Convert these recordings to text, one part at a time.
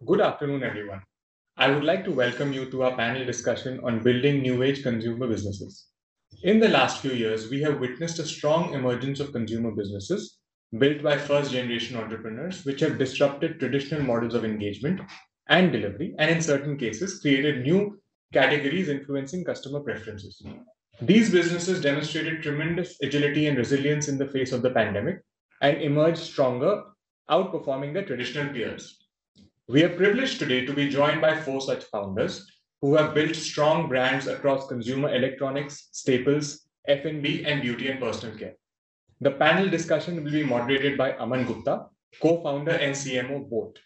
Good afternoon, everyone. I would like to welcome you to our panel discussion on building new age consumer businesses. In the last few years, we have witnessed a strong emergence of consumer businesses built by first generation entrepreneurs, which have disrupted traditional models of engagement and delivery, and in certain cases, created new categories influencing customer preferences. These businesses demonstrated tremendous agility and resilience in the face of the pandemic and emerged stronger, outperforming their traditional peers. We are privileged today to be joined by four such founders who have built strong brands across consumer electronics, staples, F&B, and beauty and personal care. The panel discussion will be moderated by Aman Gupta, co-founder and CMO Boat.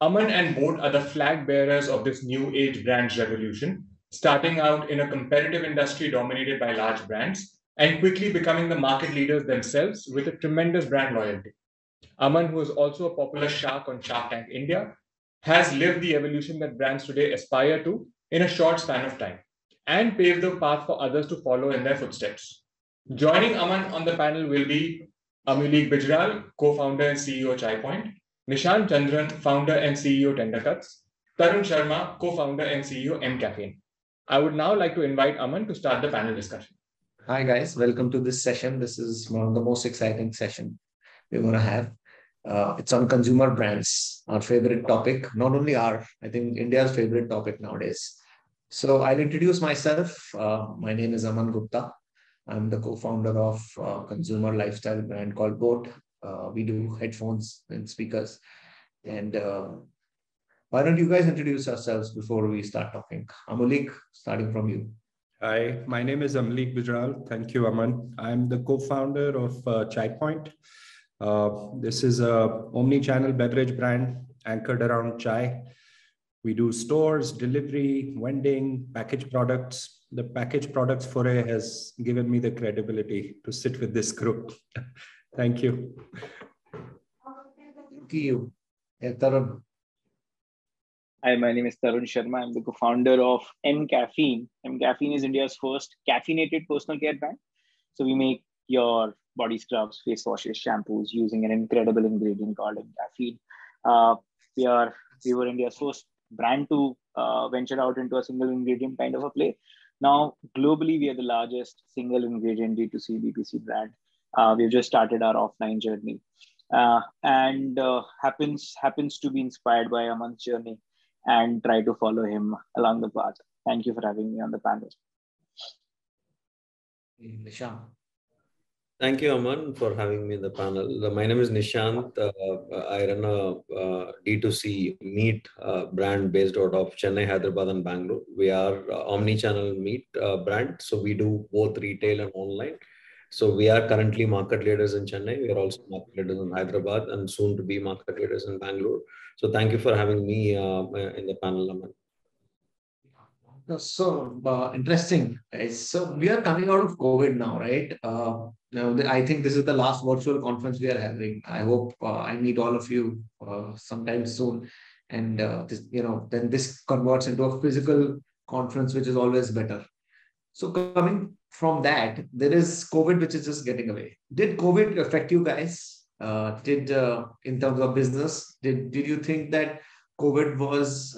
Aman and Boat are the flag bearers of this new age brands revolution, starting out in a competitive industry dominated by large brands and quickly becoming the market leaders themselves with a tremendous brand loyalty. Aman, who is also a popular shark on Shark Tank India, has lived the evolution that brands today aspire to in a short span of time and paved the path for others to follow in their footsteps. Joining Aman on the panel will be Amulik Bijral, co-founder and CEO Chai Point, Nishant Chandran, founder and CEO Tender Cuts, Tarun Sharma, co-founder and CEO M Caffeine. I would now like to invite Aman to start the panel discussion. Hi guys, welcome to this session. This is one of the most exciting session we're going to have. It's on consumer brands, our favorite topic, not only I think India's favorite topic nowadays. So I'll introduce myself. My name is Aman Gupta. I'm the co-founder of consumer lifestyle brand called Boat. We do headphones and speakers. And why don't you guys introduce yourselves before we start talking? Amulik, starting from you. Hi, my name is Amulik Bijral. Thank you, Aman. I'm the co-founder of Chai Point. This is a omni-channel beverage brand anchored around chai. We do stores, delivery, vending, packaged products. The packaged products foray has given me the credibility to sit with this group. Thank you. Thank you. Yeah, Tarun. Hi, my name is Tarun Sharma. I'm the co-founder of M Caffeine. M Caffeine is India's first caffeinated personal care brand. So we make your body scrubs, face washes, shampoos using an incredible ingredient called M Caffeine. We were India's first brand to venture out into a single ingredient kind of a play. Now, globally, we are the largest single ingredient D2C, B2C brand. We've just started our offline journey and happens to be inspired by Aman's journey and try to follow him along the path. Thank you for having me on the panel. Nishant. Thank you, Aman, for having me in the panel. My name is Nishant. I run a D2C meat brand based out of Chennai, Hyderabad, and Bangalore. We are omni-channel meat brand. So we do both retail and online. So we are currently market leaders in Chennai. We are also market leaders in Hyderabad and soon to be market leaders in Bangalore. So thank you for having me in the panel, Aman. So interesting. So we are coming out of COVID now, right? Now I think this is the last virtual conference we are having. I hope I meet all of you sometime soon, and then this converts into a physical conference, which is always better. So coming from that, there is COVID, which is just getting away. Did COVID affect you guys? In terms of business, did you think that COVID was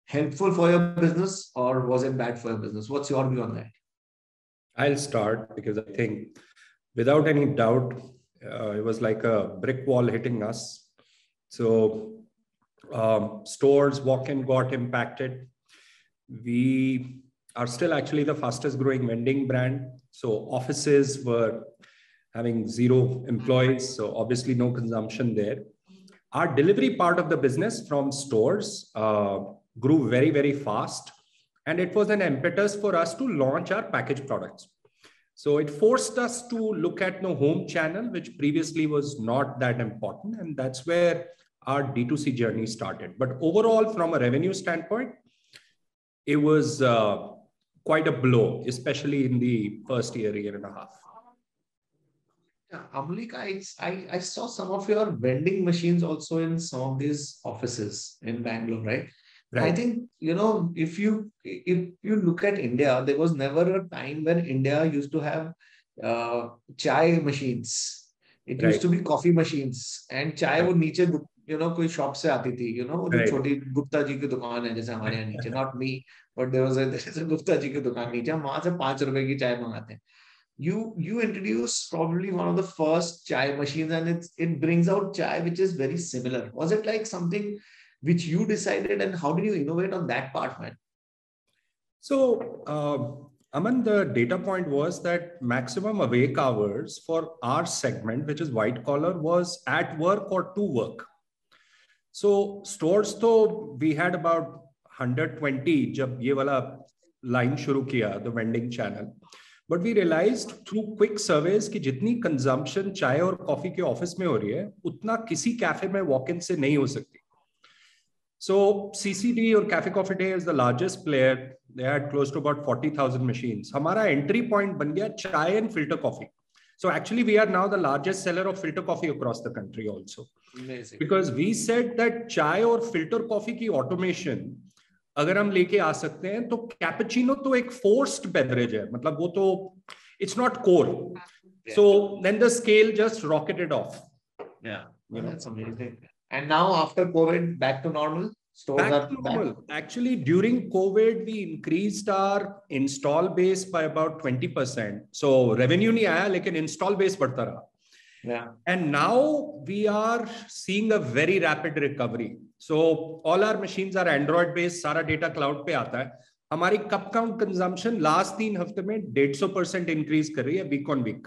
helpful for your business or was it bad for your business? What's your view on that? I'll start because I think without any doubt, it was like a brick wall hitting us. So stores, walk-in got impacted. We are still actually the fastest growing vending brand. So offices were having 0 employees. So obviously no consumption there. Our delivery part of the business from stores grew very, very fast. And it was an impetus for us to launch our packaged products. So it forced us to look at the home channel, which previously was not that important. And that's where our D2C journey started. But overall, from a revenue standpoint, it was quite a blow, especially in the first year and a half. Yeah, Amulik, I saw some of your vending machines also in some of these offices in Bangalore, right? Right. I think, if you look at India, there was never a time when India used to have chai machines. It used to be coffee machines and chai would कोई shop से आती थी, वो जो Right. छोटी गुप्ता जी की दुकान है जैसे हमारे यहाँ नीचे, not me, but there was जैसे गुप्ता जी की दुकान नीचे, हम वहां से 5 रुपए की चाय मंगाते हैं. You introduced probably one of the first chai machines, and it brings out chai which is very similar. Was it like something which you decided, and how did you innovate on that part, man? So, Aman, the data point was that maximum awake hours for our segment, which is white collar, was at work or to work. So stores तो we had about 120 जब ये वाला line शुरू किया, the vending channel. But we realized through quick surveys कि जितनी consumption चाय और कॉफी के ऑफिस में हो रही है, उतना किसी कैफे में walk-in से नहीं हो सकती. So CCD or Cafe Coffee Day is the largest player. They had close to about 40,000 machines. हमारा entry point बन गया चाय and filter coffee. So actually, we are now the largest seller of filter coffee across the country also. Amazing. Because we said that chai और filter coffee की automation अगर हम लेके आ सकते हैं तो cappuccino तो एक forced beverage है, मतलब वो तो it's not core. Yeah. So then the scale just rocketed off. Yeah, that's amazing. And now after COVID, back to normal. Stores Back to normal. Actually, during COVID, we increased our install base by about 20%. So revenue नहीं आया, लेकिन install base बढ़ता रहा. Yeah. And now we are seeing a very rapid recovery. So all our machines are Android based, सारा data cloud पे आता है. हमारी cup count consumption last 3 हफ्ते में 150% increase कर रही है week on week.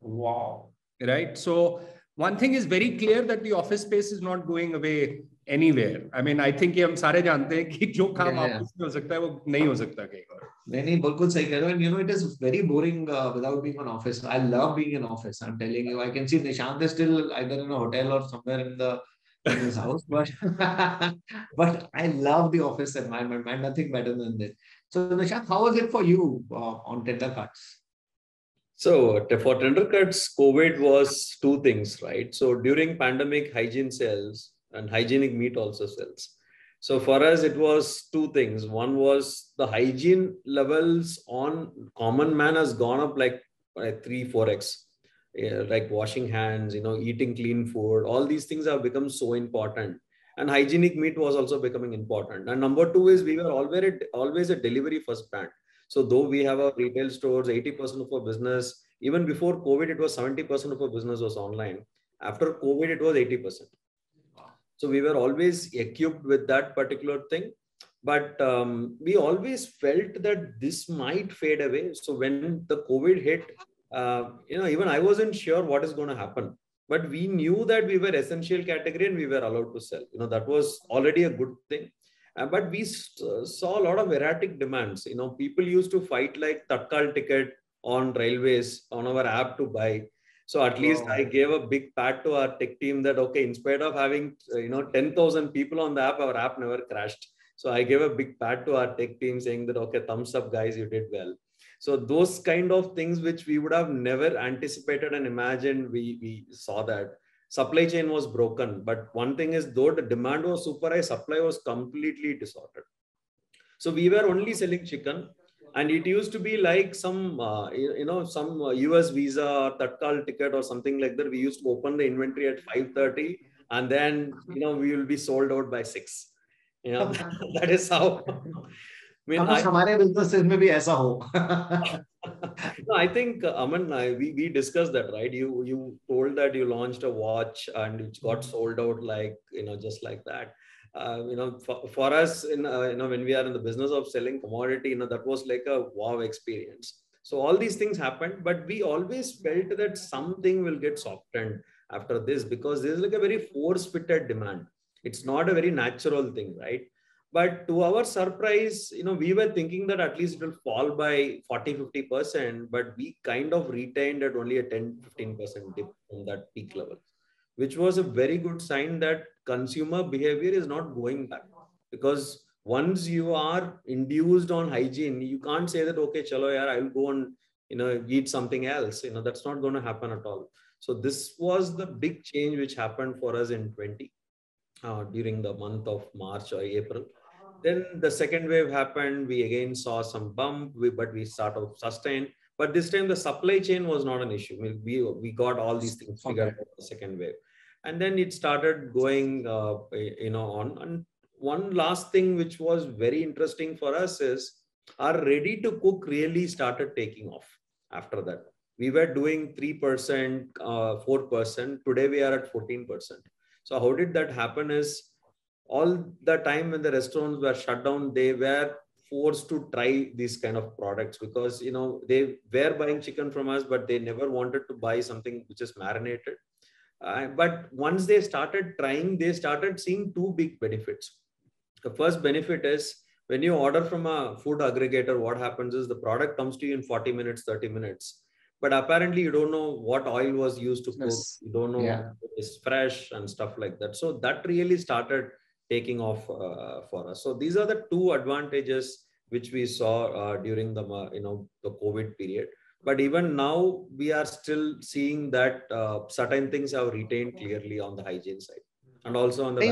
Wow. Right. So one thing is very clear that the office space is not going away anywhere. I mean, I think हम सारे जानते हैं कि जो काम ऑफिस में हो सकता है वो नहीं हो सकता कहीं और. नहीं बिल्कुल सही कह रहे हो. And it is very boring without being in office. I love being in office. I'm telling you. I can see Nishant is still either in a hotel or somewhere in his house, but but I love the office environment, man. Nothing better than this. So Nishant, how was it for you on Tender Cuts? So for Tender Cuts, COVID was 2 things, right? So during pandemic, hygiene sells and hygienic meat also sells. So for us, it was 2 things. One was the hygiene levels on common man has gone up like 3-4x. Like washing hands, eating clean food, all these things have become so important. And hygienic meat was also becoming important. And number 2 is we were always a delivery first brand. So though we have our retail stores, 80% of our business, even before COVID, it was 70% of our business was online. After COVID, it was 80%. So we were always equipped with that particular thing. But we always felt that this might fade away. So when the COVID hit, even I wasn't sure what is going to happen. But we knew that we were essential category and we were allowed to sell. That was already a good thing. But we saw a lot of erratic demands. People used to fight like Tatkal ticket on railways on our app to buy. So at least I gave a big pat to our tech team that, okay, in spite of having 10,000 people on the app, our app never crashed. So I gave a big pat to our tech team saying that, okay, thumbs up, guys, you did well. So those kind of things which we would have never anticipated and imagined, we saw that. Supply chain was broken, but one thing is, though the demand was super high, supply was completely disordered. So we were only selling chicken, and it used to be like some US visa, Tatkal ticket or something like that. We used to open the inventory at 5:30, and then we will be sold out by 6. That is how. हमारे businesses में भी ऐसा हो. No, I think Aman, we discussed that, right? You told that you launched a watch and it got sold out like just like that. For us, when we are in the business of selling commodity, that was like a wow experience. So all these things happened, but we always felt that something will get softened after this because this is like a very force-fitted demand. It's not a very natural thing, right? But to our surprise, we were thinking that at least it will fall by 40-50%, but we kind of retained at only a 10-15% dip from that peak level, which was a very good sign that consumer behavior is not going back. Because once you are induced on hygiene, you can't say that, okay, chalo yaar, I'll go and eat something else. That's not going to happen at all. So this was the big change which happened for us in 20 during the month of March or April. Then the second wave happened. We again saw some bump, but we sort of sustained. But this time the supply chain was not an issue. We got all these things figured out the second wave. And then it started going, on. And one last thing which was very interesting for us is our ready to cook really started taking off after that. We were doing 3%, 4%. Today we are at 14%. So how did that happen is, all the time when the restaurants were shut down, they were forced to try these kind of products, because they were buying chicken from us, but they never wanted to buy something which is marinated. But once they started trying, they started seeing two big benefits. The first benefit is, when you order from a food aggregator, what happens is the product comes to you in 40 minutes, 30 minutes. But apparently you don't know what oil was used to cook. You don't know if it's fresh and stuff like that. So that really started taking off for us. So these are the two advantages which we saw during the the COVID period. But even now, we are still seeing that certain things have retained clearly on the hygiene side. And also on the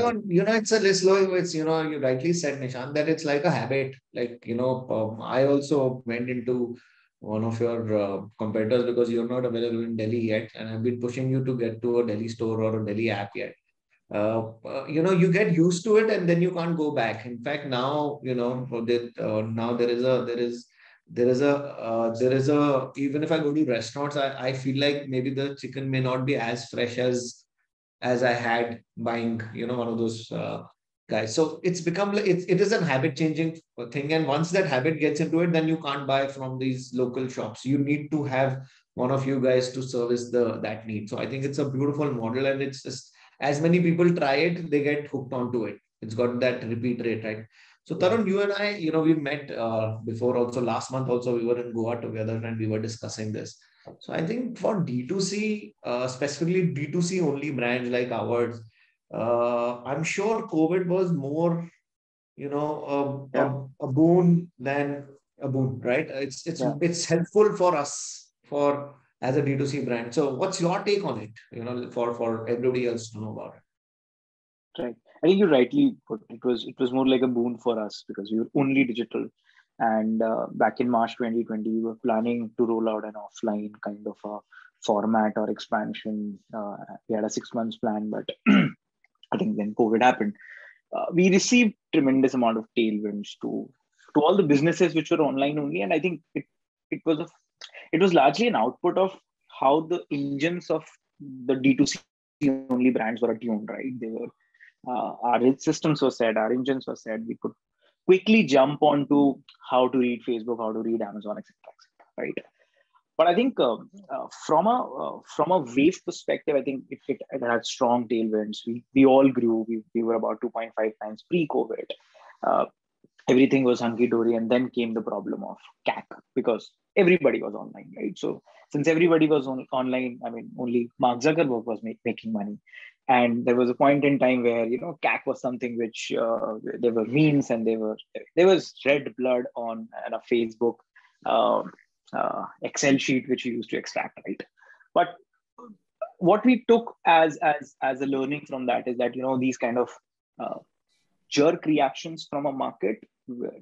it's a slow. It's you rightly said, Nishant, that it's like a habit. Like I also went into one of your competitors because you're not available in Delhi yet, and I've been pushing you to get to a Delhi store or a Delhi app yet. You get used to it and then you can't go back. In fact, now now there is a even if I go to restaurants, I feel like maybe the chicken may not be as fresh as I had buying, one of those guys. So it's become like it is a habit changing thing. And once that habit gets into it, then you can't buy from these local shops. You need to have one of you guys to service that need. So I think it's a beautiful model, and it's just as many people try it, they get hooked onto it. It's got that repeat rate, right? So Tarun, you and I, we met before also. Last month also, we were in Goa together and we were discussing this. So I think for D2C, specifically D2C only brands like ours, I'm sure COVID was more, a boon than a boon, right? It's helpful for us as a D2C brand. So what's your take on it? For everybody else to know about it. Right. I think you rightly put it. It was more like a boon for us because we were only digital. And back in March 2020, we were planning to roll out an offline kind of a format or expansion. We had a 6 months plan, but I think then COVID happened. We received tremendous amount of tailwinds to all the businesses which were online only, and I think it was largely an output of how the engines of the D2C only brands were attuned. Right, they were our systems were set, our engines were set. We could quickly jump onto how to read Facebook, how to read Amazon, etc. Right. But I think from a wave perspective, I think it had strong tailwinds. We all grew. We were about 2.5 times pre-COVID. Everything was hunky-dory, and then came the problem of CAC because everybody was online, right? So since everybody was online, I mean, only Mark Zuckerberg was making money. And there was a point in time where, CAC was something which there were memes and there was red blood on a Facebook Excel sheet, which we used to extract, right? But what we took as a learning from that is that, these kind of jerk reactions from a market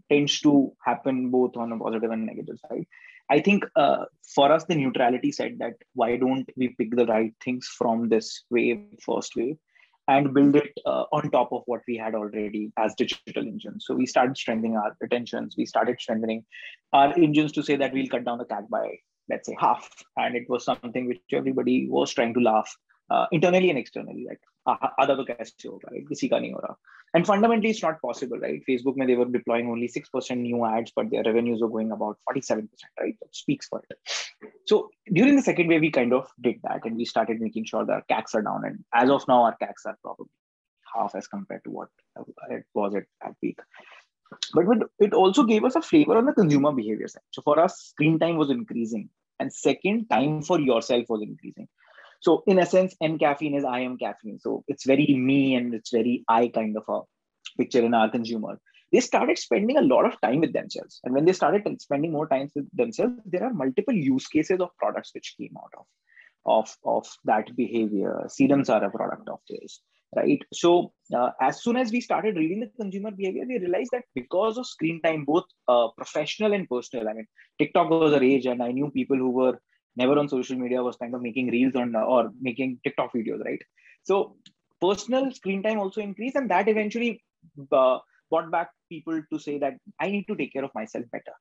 tends to happen both on a positive and negative side. I think for us, the neutrality said that why don't we pick the right things from this first wave, and build it on top of what we had already as digital engines. So we started strengthening our retentions. We started strengthening our engines to say that we'll cut down the CAC by, let's say, half. And it was something which everybody was trying to laugh internally and externally, like, आधा तो कैसे होगा, right? किसी का नहीं हो रहा. And fundamentally, it's not possible, right? Facebook, they were deploying only 6% new ads, but their revenues were going about 47%, right? That speaks for it. So during the second wave, we kind of did that, and we started making sure that our CACs are down. And as of now, our CACs are probably half as compared to what it was at peak. But it also gave us a flavor on the consumer behavior side. So for us, screen time was increasing. And second, time for yourself was increasing. So in a sense, M caffeine is I am caffeine. So it's very me and it's very I kind of a picture in our consumer. They started spending a lot of time with themselves. And when they started spending more time with themselves, there are multiple use cases of products which came out of that behavior. Serums are a product of this, right? So as soon as we started reading the consumer behavior, we realized that because of screen time, both professional and personal, I mean, TikTok was a rage, and I knew people who were never on social media was kind of making reels or making TikTok videos, right? So personal screen time also increased, and that eventually brought back people to say that I need to take care of myself better.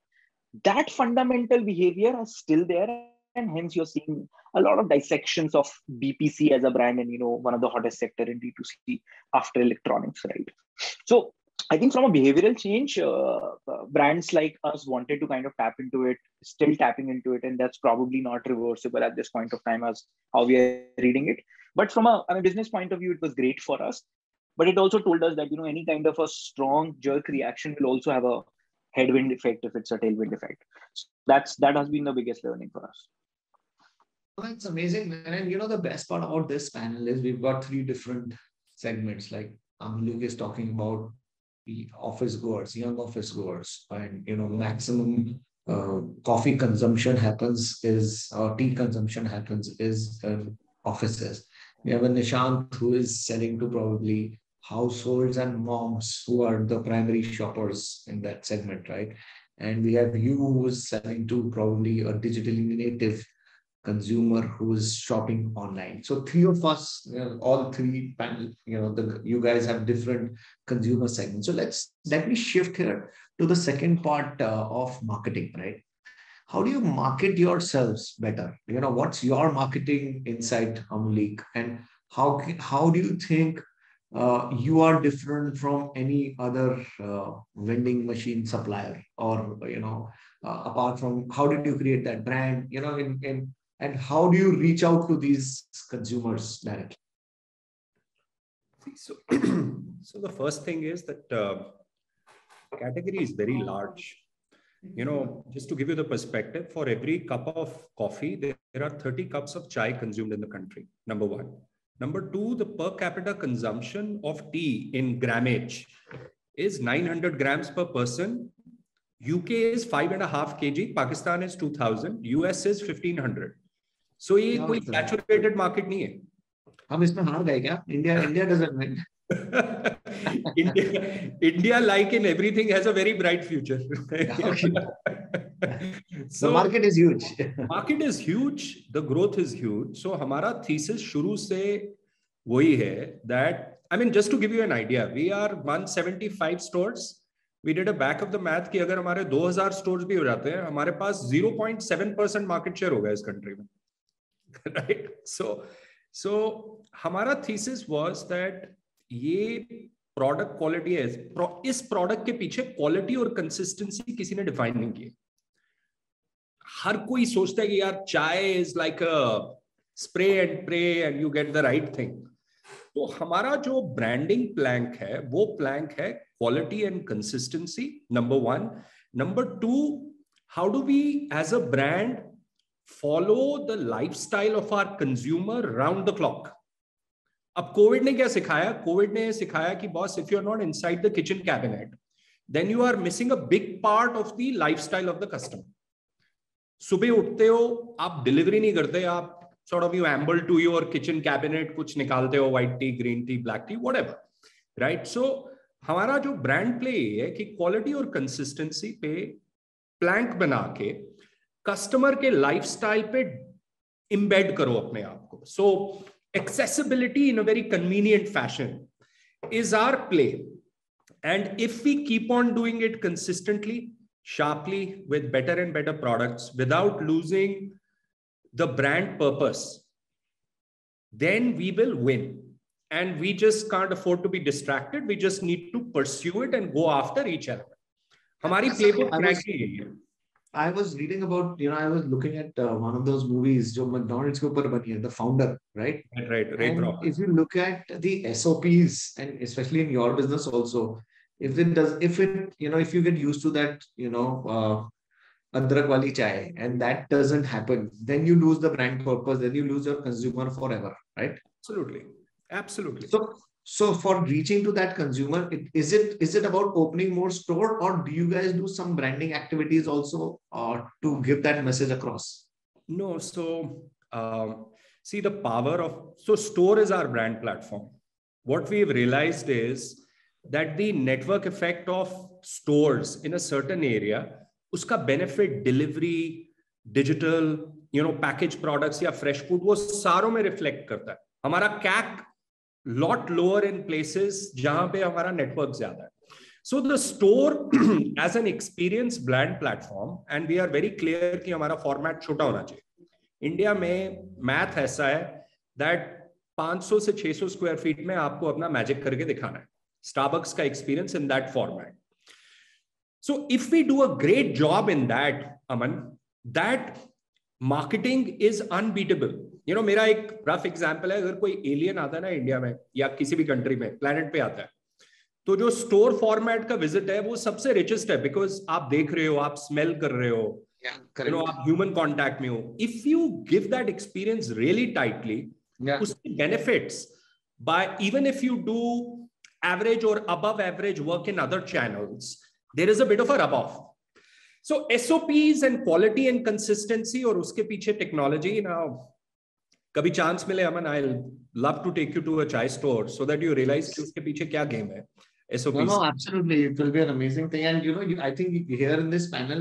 That fundamental behavior is still there, and hence you're seeing a lot of dissections of BPC as a brand, and one of the hottest sector in D2C after electronics, right? So I think from a behavioral change, brands like us wanted to kind of tap into it, still tapping into it, and that's probably not reversible at this point of time as how we are reading it. But from a business point of view, it was great for us. But it also told us that any kind of a strong jerk reaction will also have a headwind effect if it's a tailwind effect. So that has been the biggest learning for us. Well, that's amazing, man. And the best part about this panel is we've got 3 different segments. Like Luke is talking about the office goers, young office goers, and maximum coffee consumption happens is, or tea consumption happens is offices. We have a Nishant who is selling to probably households and moms who are the primary shoppers in that segment, right? And we have you who is selling to probably a digitally native consumer who is shopping online. So 3 of us, all 3 panel, you guys have different consumer segments. So let me shift here to the second part of marketing, right? How do you market yourselves better? What's your marketing insight, Amlik, and how do you think you are different from any other vending machine supplier, or apart from how did you create that brand, and how do you reach out to these consumers directly? So, so the first thing is that category is very large. Just to give you the perspective, for every cup of coffee, there are 30 cups of chai consumed in the country, number 1. Number 2, the per capita consumption of tea in grammage is 900 grams per person. UK is 5.5 kg, Pakistan is 2000, US is 1500. So ये कोई saturated market नहीं है. हम इसमें हार गए क्या? India doesn't win. India, like in everything, has a very bright future. So the market is huge. Market is huge. The growth is huge. So हमारा thesis शुरू से वही है that, just to give you an idea, we are 175 stores. We did a back of the math कि अगर हमारे 2000 stores भी हो जाते हैं, हमारे पास 0.7% market share होगा इस country में. Right? So हमारा thesis was that ये प्रोडक्ट क्वालिटी है, इस प्रोडक्ट के पीछे क्वालिटी और कंसिस्टेंसी किसी ने डिफाइन नहीं की. हर कोई सोचता है कि यार chai is like a spray and pray and you get the right thing. तो हमारा जो ब्रांडिंग प्लैंक है वो प्लैंक है quality and consistency, number 1. Number 2, how do we as a brand follow the lifestyle of our consumer round the clock. अब Covid ने क्या सिखाया? कोविड ने सिखाया कि boss, if you are not inside the kitchen cabinet, then you are missing a big part of the lifestyle of the customer. सुबह उठते हो, आप डिलीवरी नहीं करते, आप sort of you amble to your kitchen cabinet, कुछ निकालते हो, white tea, green tea, black tea, whatever, right? So हमारा जो ब्रांड प्ले है कि क्वालिटी और कंसिस्टेंसी पे प्लैंक बना के कस्टमर के लाइफस्टाइल पे इम्बेड करो अपने आप को. So accessibility in a very convenient fashion is our play, and if we keep on doing it consistently, sharply, with better and better products without losing the brand purpose, then we will win. And we just can't afford to be distracted. We just need to pursue it and go after each other. Hamari playbook frankly यही है. I was reading about, I was looking at one of those movies जो McDonald's के ऊपर बनी है, The Founder, right? Right. And if you look at the SOPs, and especially in your business also, if you get used to that, adrak wali chai, and that doesn't happen, then you lose the brand purpose, then you lose your consumer forever, right? Absolutely. So for reaching to that consumer, is it about opening more store, or do you guys do some branding activities also to give that message across? No. So see the power of, so store is our brand platform. What we've realized is that the network effect of stores in a certain area, उसका benefit delivery, digital, packaged products या fresh food, वो सारों में reflect करता है. हमारा CAC lot lower in places जहां पे हमारा network ज्यादा है. So the store as an experience brand platform, and we are very clear कि हमारा format छोटा होना चाहिए. इंडिया में मैथ ऐसा है that 500 से 600 स्क्वायर फीट में आपको अपना मैजिक करके दिखाना है. Starbucks का experience in that format. So if we do a great job in that, Aman, that marketing is unbeatable. You know, मेरा एक rough example है, अगर कोई alien आता है ना इंडिया में या किसी भी कंट्री में, प्लेनेट पे आता है, तो जो स्टोर फॉर्मेट का विजिट है वो सबसे रिचेस्ट है, बिकॉज आप देख रहे हो, आप स्मेल कर रहे हो, you know, आप ह्यूमन कांटेक्ट में हो. If you give that experience really tightly, उसके benefits by even if you do average और above average work in other channels, there is a bit of a rub off. So SOPs and quality and consistency और उसके पीछे technology. Now कभी chance मिले Aman, I love to take you to a chai store so that you realise कि उसके पीछे क्या game है. SOPs. No, absolutely. It will be an amazing thing. And, you know, I think here in this panel,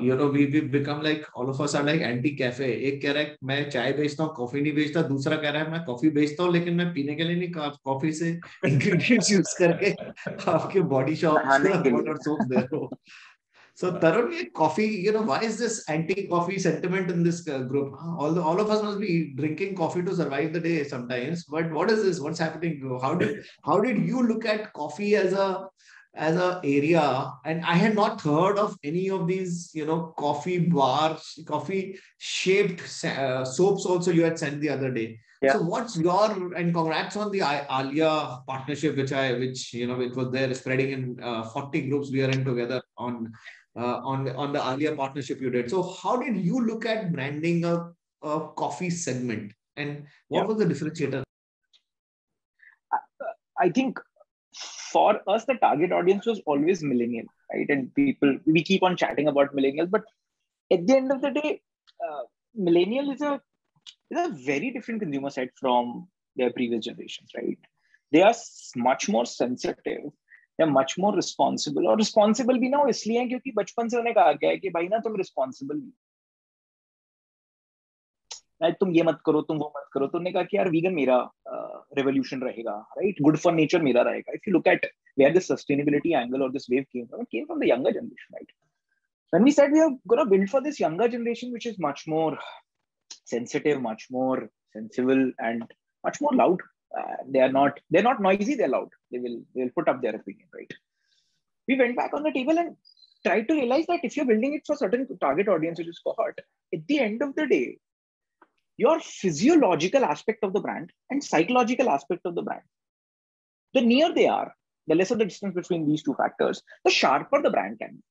you know, we've become like, all of us are like anti-cafe. एक कह रहा है मैं चाय बेचता हूँ, कॉफी नहीं बेचता. दूसरा कह रहा है मैं कॉफी बेचता हूँ, लेकिन मैं पीने के लिए नहीं, कॉफी से इंग्रेडिएंट्स यूज करके आपके बॉडी शॉप और सोप दे रहे हो. So Tarun, coffee, you know, why is this anti-coffee sentiment in this group? All of us must be drinking coffee to survive the day sometimes. But what is this? What's happening? How did you look at coffee as a area? And I had not heard of any of these, you know, coffee bars, coffee shaped soaps. Also, you had sent the other day. Yeah. So what's your, and congrats on the Alia partnership, which you know, it was there spreading in 40 groups we are in together on the Alia partnership you did. So how did you look at branding a coffee segment, and what was the differentiator? I think for us, the target audience was always millennial, right? And we keep on chatting about millennials, but at the end of the day, millennial is a very different consumer set from their previous generations, right? They are much more sensitive. They're much more responsible. और responsible भी ना हो इसलिए है क्योंकि बचपन से उन्हें कहा गया है कि भाई ना तुम responsible भी, तुम ये मत करो, तुम वो मत करो. तो उन्हें कहा कि यार vegan मेरा revolution रहेगा, right? Good for nature मेरा रहेगा. If you look at where the sustainability angle or this wave came from, it came from the younger generation, right? When we said we are going to build for this younger generation, which is much more sensitive, much more sensible, and much more loud. They're not noisy, they're loud. They'll put up their opinion, right? We went back on the table and tried to realize that if you're building it for certain target audience, which is cohort, at the end of the day, your physiological aspect of the brand and psychological aspect of the brand, the nearer they are, the lesser the distance between these two factors, the sharper the brand can be.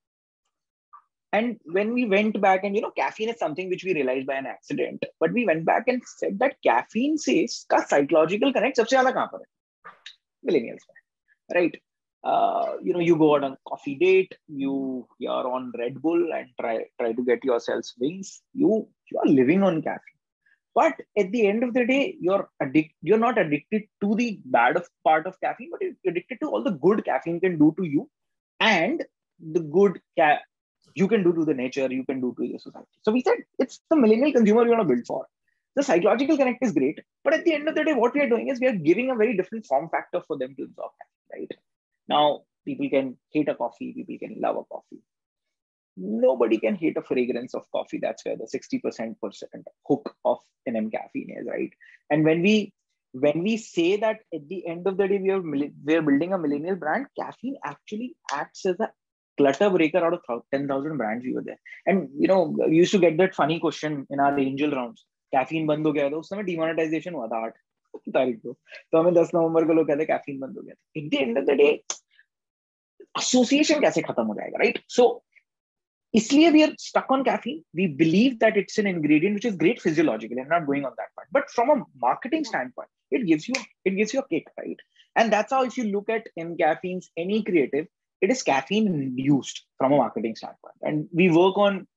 And when we went back, and you know, caffeine is something which we realized by an accident, but we went back and said that caffeine से इसका psychological connect सबसे ज़्यादा कहाँ पर है? Millennials, right? You know, you go out on coffee date, you're on Red Bull and try to get yourselves wings. You are living on caffeine, but at the end of the day, you're not addicted to the bad part of caffeine, but you're addicted to all the good caffeine can do to you, and the good you can do to the nature, you can do to the society. So we said it's the millennial consumer we want to build for. The psychological connect is great, but at the end of the day, what we are doing is we are giving a very different form factor for them to absorb, right? Now, people can hate a coffee, people can love a coffee. Nobody can hate a fragrance of coffee. That's where the 60% hook of NM caffeine is, right? And when we say that at the end of the day, we are building a millennial brand, caffeine actually acts as a clutter breaker out of 10,000 brands we were there. And you know, we used to get that funny question in our angel rounds. Caffeine बंद हो गया था, उस समय demonetization हुआ था 8 तारीख को, तो हमें 10 नवंबर को लोग कहते caffeine बंद हो गया था. At the end of the day, association कैसे खत्म हो जाएगा, right? So इसलिए we are stuck on caffeine. We believe that it's an ingredient which is great physiologically. I'm not going on that part, but from a marketing standpoint, it gives you a kick, right? And that's how, if you look at M-Caffeine's any creative, it is caffeine induced from a marketing standpoint. And we work on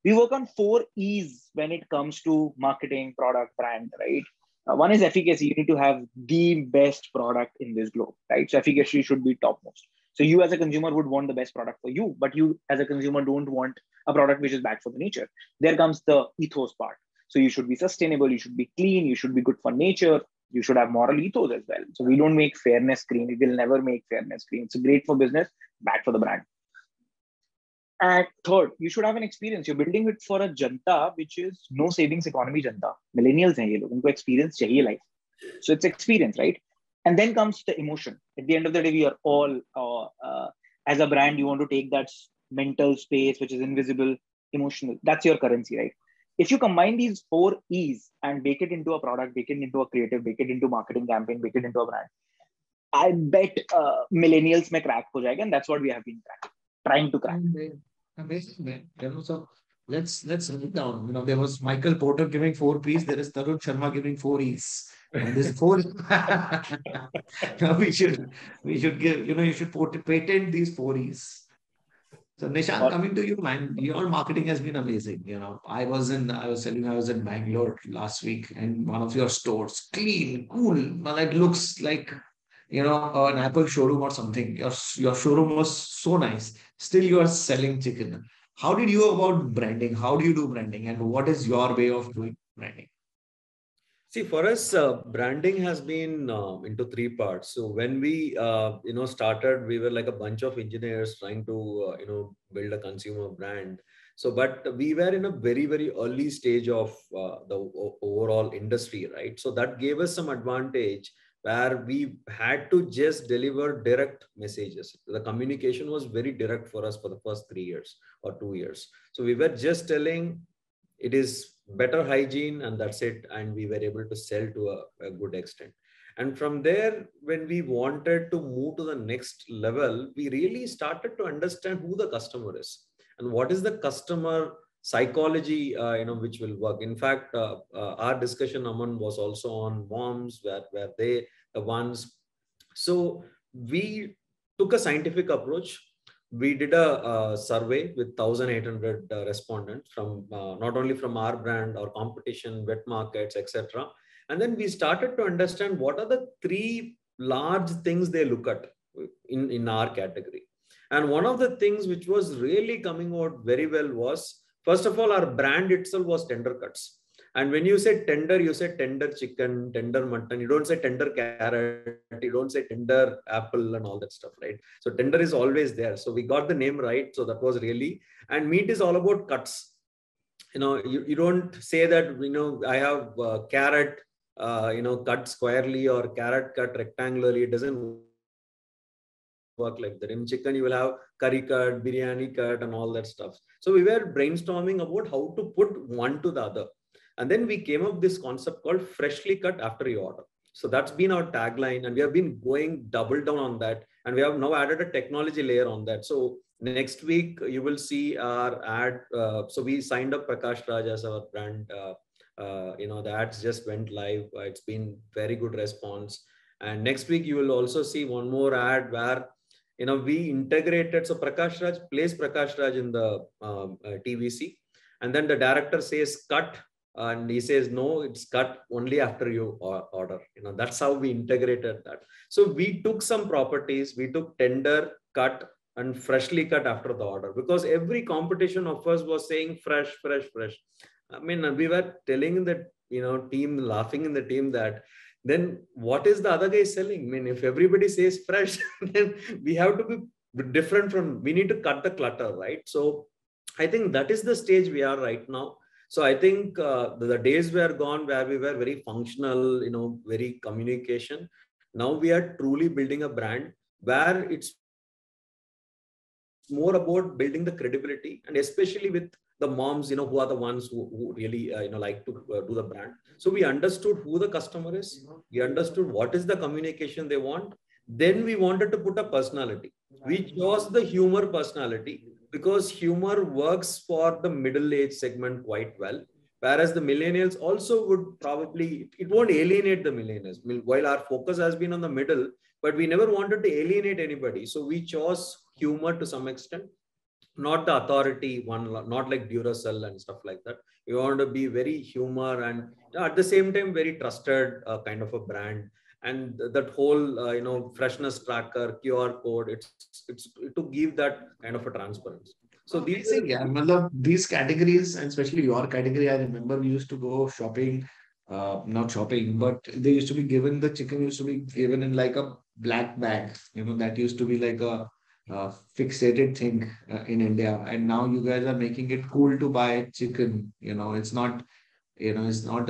4 E's when it comes to marketing, product, brand, right? One is efficacy. You need to have the best product in this globe, right? So efficacy should be topmost. So you as a consumer would want the best product for you, but you as a consumer don't want a product which is bad for the nature. There comes the ethos part. So you should be sustainable, you should be clean, you should be good for nature. You should have moral ethos as well. So we don't make fairness cream. We will never make fairness cream. It's great for business, bad for the brand. And third, you should have an experience. You're building it for a janta, which is no savings economy janta. Millennials hain ye log, unko experience chahiye life. So it's experience, right? And then comes the emotion. At the end of the day, we are all, as a brand, you want to take that mental space, which is invisible, emotional. That's your currency, right? If you combine these 4 E's and bake it into a product, bake it into a creative, bake it into marketing campaign, bake it into a brand, I bet millennials may crack ho jayega, and that's what we have been trying to crack. Amazing, man. So let's write down. There was Michael Porter giving 4 P's. There is Tarun Sharma giving 4 E's. And this 4. we should give. You should patent these 4 E's. So Nishant, coming to you, man, your marketing has been amazing. I was in Bangalore last week, and one of your stores, clean, cool. Well, it looks like an Apple showroom or something. Your showroom was so nice. Still, you are selling chicken. How did you go about branding? How do you do branding? And what is your way of doing branding? See, for us, branding has been into 3 parts. So when we, started, we were like a bunch of engineers trying to, build a consumer brand. So, but we were in a very, very early stage of the overall industry, right? So that gave us some advantage where we had to just deliver direct messages. The communication was very direct for us for the first 3 years or 2 years. So we were just telling it is better hygiene and that's it. And we were able to sell to a good extent. And from there, when we wanted to move to the next level, we really started to understand who the customer is and what is the customer psychology, which will work. In fact, our discussion, Aman, was also on moms, where they the ones. So we took a scientific approach. We did a survey with 1,800 respondents from not only from our brand, our competition, wet markets, etc. And then we started to understand what are the 3 large things they look at in our category. And one of the things which was really coming out very well was, first of all, our brand itself was tender cuts. And when you say tender, you say tender chicken, tender mutton. You don't say tender carrot. You don't say tender apple and all that stuff, right? So tender is always there. So we got the name right. So that was really, and meat is all about cuts. You don't say that, I have carrot, cut squarely or carrot cut rectangularly. It doesn't work like that. In chicken, you will have curry cut, biryani cut, and all that stuff. So we were brainstorming about how to put one to the other. And then we came up with this concept called freshly cut after you order. So that's been our tagline. And we have been going double down on that. And we have now added a technology layer on that. So next week, you will see our ad. So we signed up Prakash Raj as our brand. The ads just went live. It's been very good response. And next week, you will also see one more ad where we integrated. So Prakash Raj plays Prakash Raj in the TVC. And then the director says, cut. And he says, no, it's cut only after you order. That's how we integrated that. So we took some properties. We took tender, cut, and freshly cut after the order. Because every competition of us was saying fresh, fresh, fresh. I mean, we were telling the team, laughing in the team that, then what is the other guy selling? I mean, if everybody says fresh, then we have to be different we need to cut the clutter, right? So I think that is the stage we are right now. So I think the days were gone where we were very functional, very communication. Now we are truly building a brand where it's more about building the credibility, and especially with the moms, who are the ones who really, like to do the brand. So we understood who the customer is. We understood what is the communication they want. Then we wanted to put a personality. We chose the humor personality because humor works for the middle-age segment quite well. Whereas the millennials also would probably, it won't alienate the millennials. While our focus has been on the middle, but we never wanted to alienate anybody. So we chose humor to some extent. Not the authority one, not like Duracell and stuff like that. We want to be very humor and at the same time very trusted kind of a brand. And that whole freshness tracker, QR code, it's to give that kind of a transparency. So these categories, and especially your category, I remember we used to go shopping not shopping, but they used to be given, the chicken used to be given in like a black bag. That used to be like a fixated thing in India. And now you guys are making it cool to buy chicken. It's not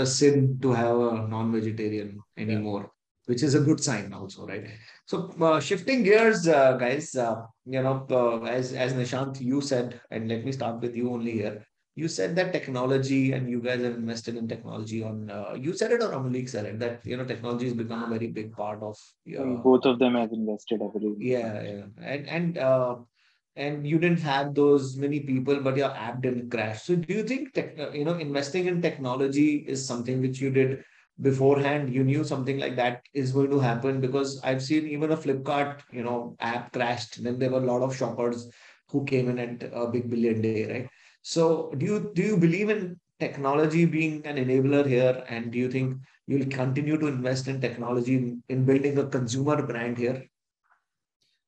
a sin to have a non-vegetarian Yeah. anymore, which is a good sign also, right? So shifting gears, guys, as Nishant, you said, and let me start with you only here. You said that technology, and you guys have invested in technology on, you said it or Amalik said it, that, technology has become a very big part of And your, both of them have invested heavily in yeah, technology. yeah. And you didn't have those many people, but your app didn't crash. So do you think investing in technology is something which you did beforehand? You knew something like that is going to happen? Because I've seen even a Flipkart, app crashed. Then there were a lot of shoppers who came in at a big billion day, right? So do you believe in technology being an enabler here? And do you think you'll continue to invest in technology in building a consumer brand here?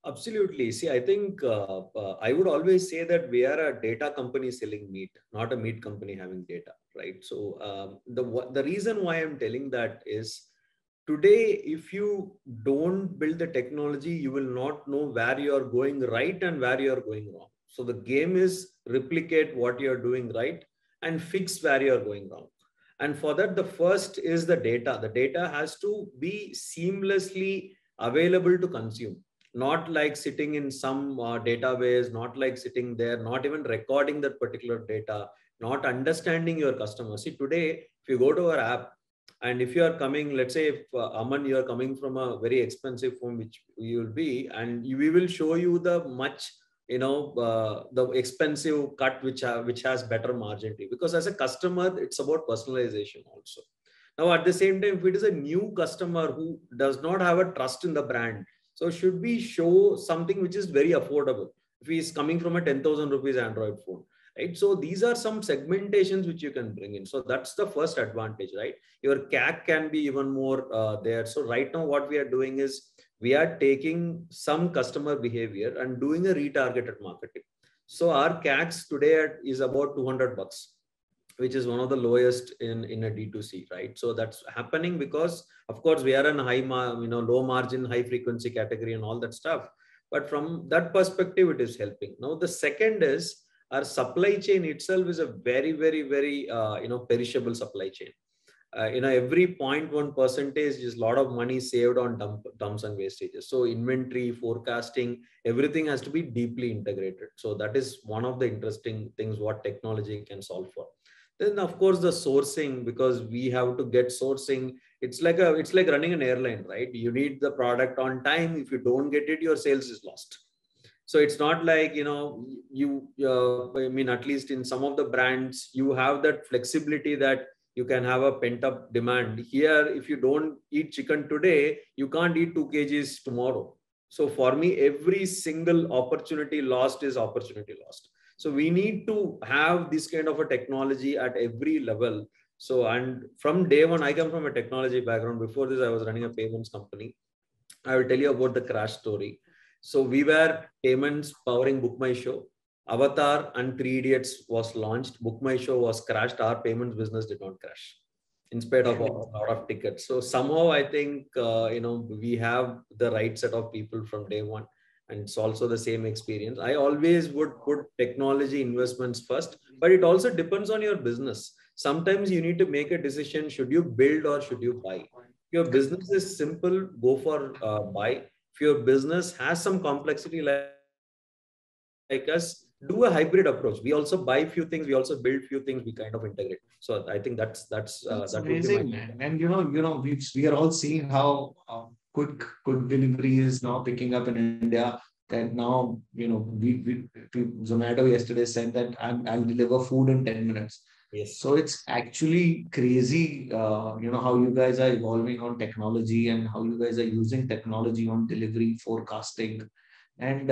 Absolutely. See, I think I would always say that we are a data company selling meat, not a meat company having data, right? So the reason why I'm telling that is today, if you don't build the technology, you will not know where you are going right and where you are going wrong. So the game is replicate what you are doing right and fix where you are going wrong. And for that, the first is the data. The data has to be seamlessly available to consume, not like sitting in some database, not like sitting there, not even recording that particular data, not understanding your customer. See, today, if you go to our app, and if you are coming, let's say, if Aman, you are coming from a very expensive phone, which you will be, and we will show you the much, the expensive cut, which has better margin, because as a customer, it's about personalization also. Now, at the same time, if it is a new customer who does not have a trust in the brand, so should we show something which is very affordable if he is coming from a 10,000 rupees Android phone, right? So these are some segmentations which you can bring in. So that's the first advantage, right? Your CAC can be even more there. So right now what we are doing is we are taking some customer behavior and doing a retargeted marketing. So our CACs today is about $200, which is one of the lowest in a D2C, right? So that's happening because, of course, we are in low margin, high frequency category and all that stuff. But from that perspective, it is helping. Now, the second is our supply chain itself is a very, very, very, perishable supply chain. Every 0.1% is a lot of money saved on dumps and wastages. So inventory, forecasting, everything has to be deeply integrated. So that is one of the interesting things what technology can solve for. Then of course the sourcing, because we have to get sourcing. It's like running an airline, right? You need the product on time. If you don't get it, your sales is lost. So it's not like, I mean, at least in some of the brands, you have that flexibility that you can have a pent up demand. Here, if you don't eat chicken today, you can't eat 2 kgs tomorrow. So for me, every single opportunity lost is opportunity lost. So we need to have this kind of a technology at every level. So, and from day one, I come from a technology background. Before this, I was running a payments company. I will tell you about the crash story. So we were payments powering Book My Show. Avatar and Three Idiots was launched. Book My Show was crashed. Our payments business did not crash, in spite of a lot of tickets. So somehow I think we have the right set of people from day one, and it's also the same experience. I always would put technology investments first, but it also depends on your business. Sometimes you need to make a decision: should you build or should you buy? If your business is simple, go for buy. If your business has some complexity like us, do a hybrid approach. We also buy few things, we also build few things, we kind of integrate. So I think that's That's that would be my. amazing, man. And we are all seeing how quick delivery is now picking up in India. That now, Zomato yesterday said that I'll deliver food in 10 minutes. Yes. So it's actually crazy, how you guys are evolving on technology and how you guys are using technology on delivery, forecasting, and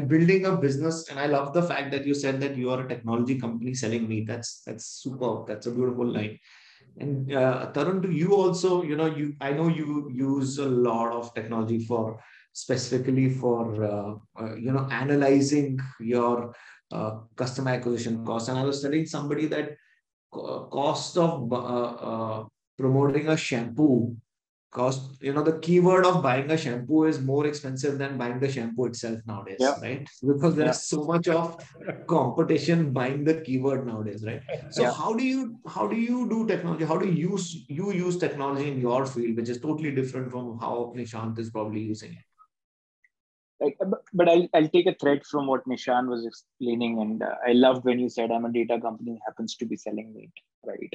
building a business. And I love the fact that you said that you are a technology company selling meat. That's superb. That's a beautiful line. And Tarun, to you also, I know you use a lot of technology for specifically for analyzing your customer acquisition costs. And I was telling somebody that cost of promoting a shampoo, the keyword of buying a shampoo is more expensive than buying the shampoo itself nowadays, Yeah. right? Because there Yeah. is so much of competition buying the keyword nowadays, right? So Yeah. how do you do technology? How do you use technology in your field, which is totally different from how Nishant is probably using it? But I'll take a thread from what Nishan was explaining, and I loved when you said I'm a data company happens to be selling meat, right?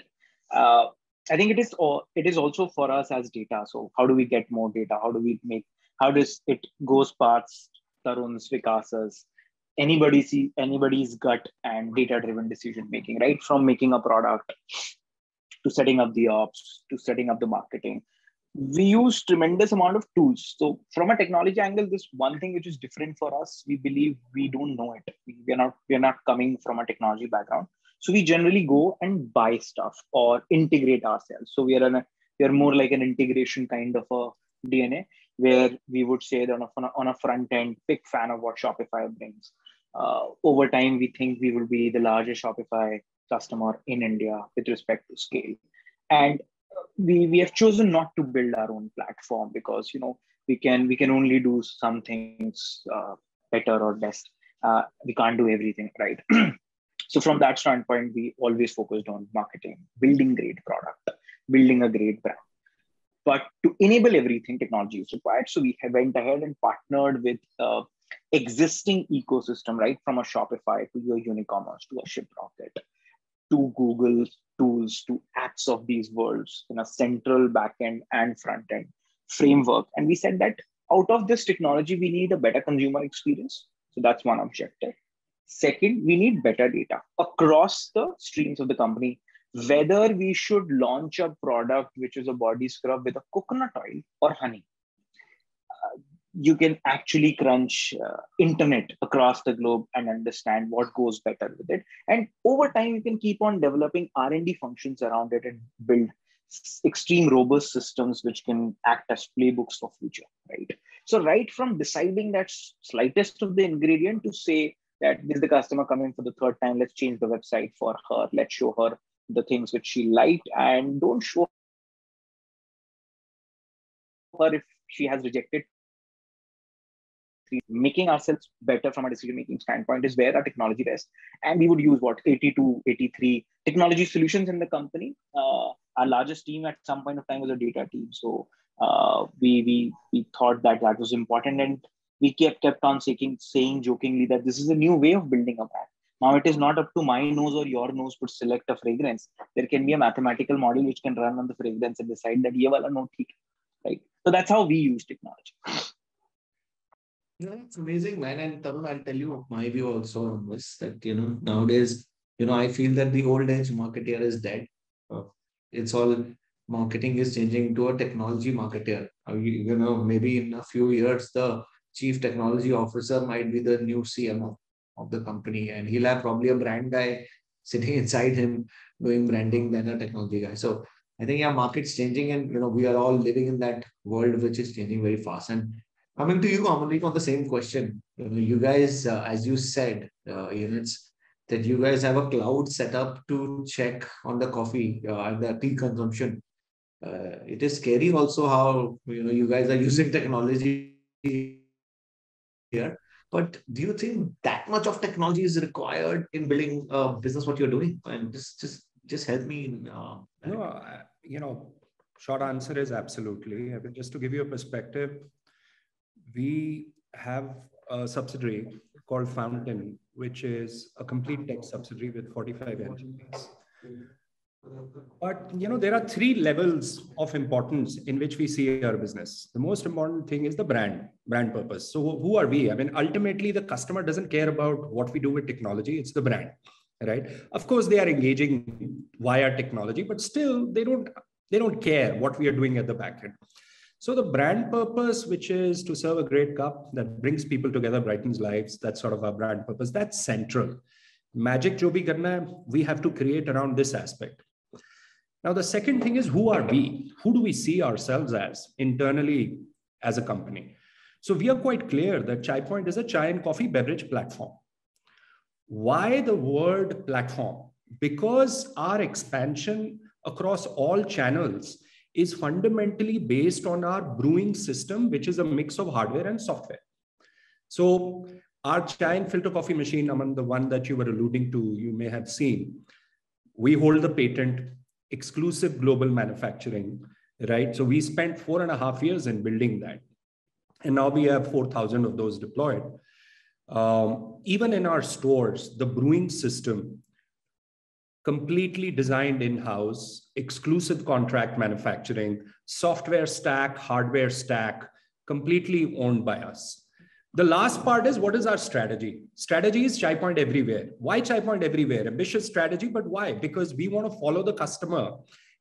I think it is also for us as data. So how do we get more data? How does it goes past Tarun's, Vikas's, anybody's gut and data driven decision making, right? From making a product to setting up the ops to setting up the marketing. We use tremendous amount of tools. So from a technology angle, this one thing which is different for us, we believe we don't know it. We're not coming from a technology background. So we generally go and buy stuff or integrate ourselves. So we are more like an integration kind of a DNA, where we would say that on a front end, big fan of what Shopify brings. Over time, we think we will be the largest Shopify customer in India with respect to scale. And we have chosen not to build our own platform because we can only do some things better or best. We can't do everything, right? So from that standpoint, we always focused on marketing, building great product, building a great brand. But to enable everything, technology is required. So we went ahead and partnered with existing ecosystem, right? From a Shopify to your Unicommerce to a ShipRocket to Google tools to apps of these worlds in a central backend and front end framework. And we said that out of this technology, we need a better consumer experience. So that's one objective. Second, we need better data across the streams of the company, whether we should launch a product which is a body scrub with a coconut oil or honey. You can actually crunch internet across the globe and understand what goes better with it. And over time, you can keep on developing R&D functions around it and build extreme robust systems which can act as playbooks for future, right? So right from deciding that slightest of the ingredient to say that this is the customer coming for the third time, let's change the website for her, let's show her the things which she liked, and don't show her if she has rejected. Making ourselves better from a decision-making standpoint is where our technology rests. And we would use 82, 83 technology solutions in the company. Our largest team at some point of time was a data team. So we thought that was important. And we kept on saying jokingly that this is a new way of building a brand. Now it is not up to my nose or your nose to select a fragrance. There can be a mathematical model which can run on the fragrance and decide that ye wala no theek, right? So that's how we use technology. Yeah, it's amazing, man. And Tarun, I'll tell you my view also on this, that, nowadays, I feel that the old age marketeer is dead. It's all marketing is changing to a technology marketeer. Maybe in a few years, the chief technology officer might be the new CMO of the company, and he'll have probably a brand guy sitting inside him doing branding than a technology guy. So I think, yeah, market's changing, and, we are all living in that world which is changing very fast. And coming to you, Amandeep, on the same question, you guys, as you said, it's that you guys have a cloud set up to check on the coffee and the tea consumption. It is scary also how you guys are using technology here. But do you think that much of technology is required in building a business? What you're doing, and just help me. Short answer is absolutely. I mean, just to give you a perspective, we have a subsidiary called Fountain, which is a complete tech subsidiary with 45 entities. But there are 3 levels of importance in which we see our business. The most important thing is the brand purpose. So who are we? I mean, ultimately, the customer doesn't care about what we do with technology. It's the brand, right? Of course, they are engaging via technology, but still they don't care what we are doing at the back end. So the brand purpose, which is to serve a great cup that brings people together, brightens lives, that's sort of our brand purpose. That's central. Magic jo bhi karna hai, we have to create around this aspect. Now, the second thing is, who are we? Who do we see ourselves as internally as a company? So we are quite clear that Chai Point is a chai and coffee beverage platform. Why the word platform? because our expansion across all channels is fundamentally based on our brewing system, which is a mix of hardware and software. So our chai and filter coffee machine, Aman, the one that you were alluding to, you may have seen, we hold the patent, exclusive global manufacturing, right? So we spent 4.5 years in building that. And now we have 4,000 of those deployed. Even in our stores, the brewing system, completely designed in-house, exclusive contract manufacturing, software stack, hardware stack, completely owned by us. The last part is, what is our strategy? Strategy is Chai Point Everywhere. Why Chai Point Everywhere? Ambitious strategy, but why? Because we want to follow the customer